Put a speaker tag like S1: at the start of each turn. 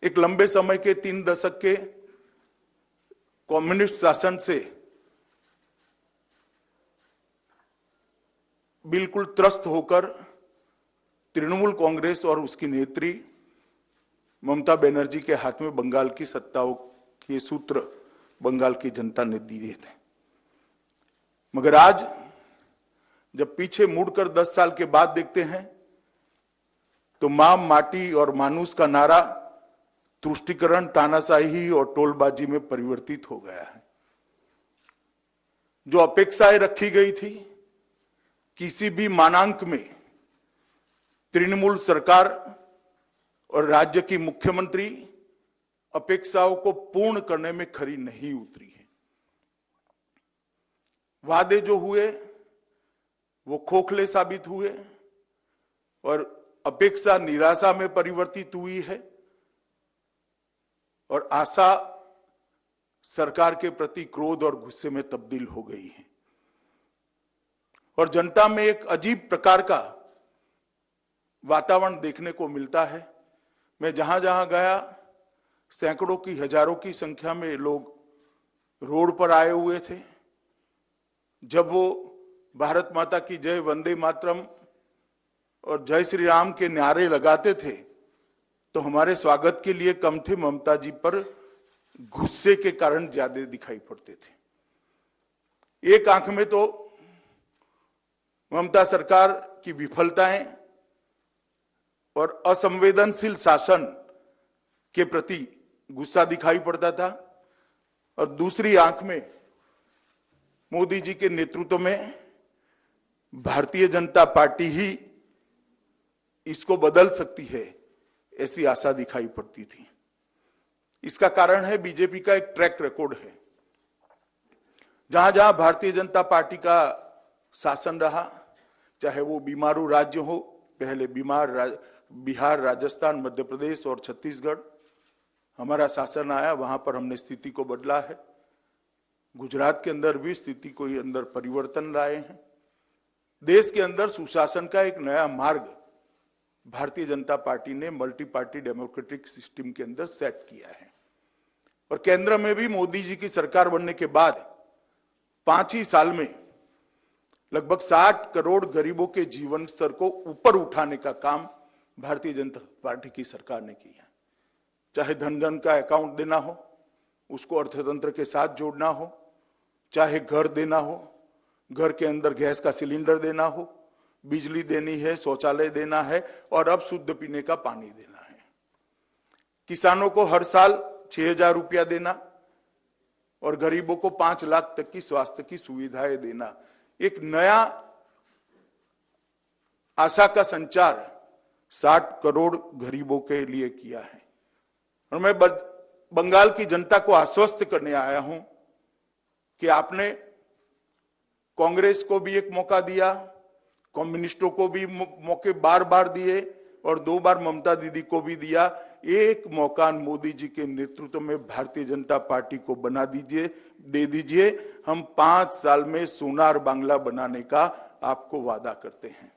S1: एक लंबे समय के 3 दशक के कम्युनिस्ट शासन से बिल्कुल त्रस्त होकर तृणमूल कांग्रेस और उसकी नेत्री ममता बनर्जी के हाथ में बंगाल की सत्ताओं के सूत्र बंगाल की जनता ने दिए थे। मगर आज जब पीछे मुड़कर 10 साल के बाद देखते हैं तो मां, माटी और मानुष का नारा तुष्टीकरण, तानाशाही और टोलबाजी में परिवर्तित हो गया है। जो अपेक्षाएं रखी गई थी किसी भी मानांक में तृणमूल सरकार और राज्य की मुख्यमंत्री अपेक्षाओं को पूर्ण करने में खरी नहीं उतरी है। वादे जो हुए वो खोखले साबित हुए और अपेक्षा निराशा में परिवर्तित हुई है और आशा सरकार के प्रति क्रोध और गुस्से में तब्दील हो गई है और जनता में एक अजीब प्रकार का वातावरण देखने को मिलता है। मैं जहां जहां गया सैकड़ों की, हजारों की संख्या में लोग रोड पर आए हुए थे। जब वो भारत माता की जय, वंदे मातरम और जय श्री राम के नारे लगाते थे तो हमारे स्वागत के लिए कम थे, ममता जी पर गुस्से के कारण ज्यादा दिखाई पड़ते थे। एक आंख में तो ममता सरकार की विफलताएं और असंवेदनशील शासन के प्रति गुस्सा दिखाई पड़ता था और दूसरी आंख में मोदी जी के नेतृत्व में भारतीय जनता पार्टी ही इसको बदल सकती है ऐसी आशा दिखाई पड़ती थी। इसका कारण है बीजेपी का एक ट्रैक रिकॉर्ड है। जहां जहां भारतीय जनता पार्टी का शासन रहा, चाहे वो बीमारू राज्य हो, पहले बिहार, राजस्थान, मध्य प्रदेश और छत्तीसगढ़ हमारा शासन आया, वहां पर हमने स्थिति को बदला है। गुजरात के अंदर भी स्थिति को अंदर परिवर्तन लाए हैं। देश के अंदर सुशासन का एक नया मार्ग भारतीय जनता पार्टी ने मल्टी पार्टी डेमोक्रेटिक सिस्टम के अंदर सेट किया है और केंद्र में भी मोदी जी की सरकार बनने के बाद 5 ही साल में लगभग 60 करोड़ गरीबों के जीवन स्तर को ऊपर उठाने का काम भारतीय जनता पार्टी की सरकार ने किया। चाहे धन धन का अकाउंट देना हो, उसको अर्थतंत्र के साथ जोड़ना हो, चाहे घर देना हो, घर के अंदर गैस का सिलेंडर देना हो, बिजली देनी है, शौचालय देना है और अब शुद्ध पीने का पानी देना है। किसानों को हर साल 6,000 रुपया देना और गरीबों को 5 लाख तक की स्वास्थ्य की सुविधाएं देना। एक नया आशा का संचार 60 करोड़ गरीबों के लिए किया है और मैं बंगाल की जनता को आश्वस्त करने आया हूं कि आपने कांग्रेस को भी एक मौका दिया, कम्युनिस्टों को भी मौके बार बार दिए और 2 बार ममता दीदी को भी दिया। एक मौका मोदी जी के नेतृत्व में भारतीय जनता पार्टी को दे दीजिए। हम 5 साल में सोनार बांग्ला बनाने का आपको वादा करते हैं।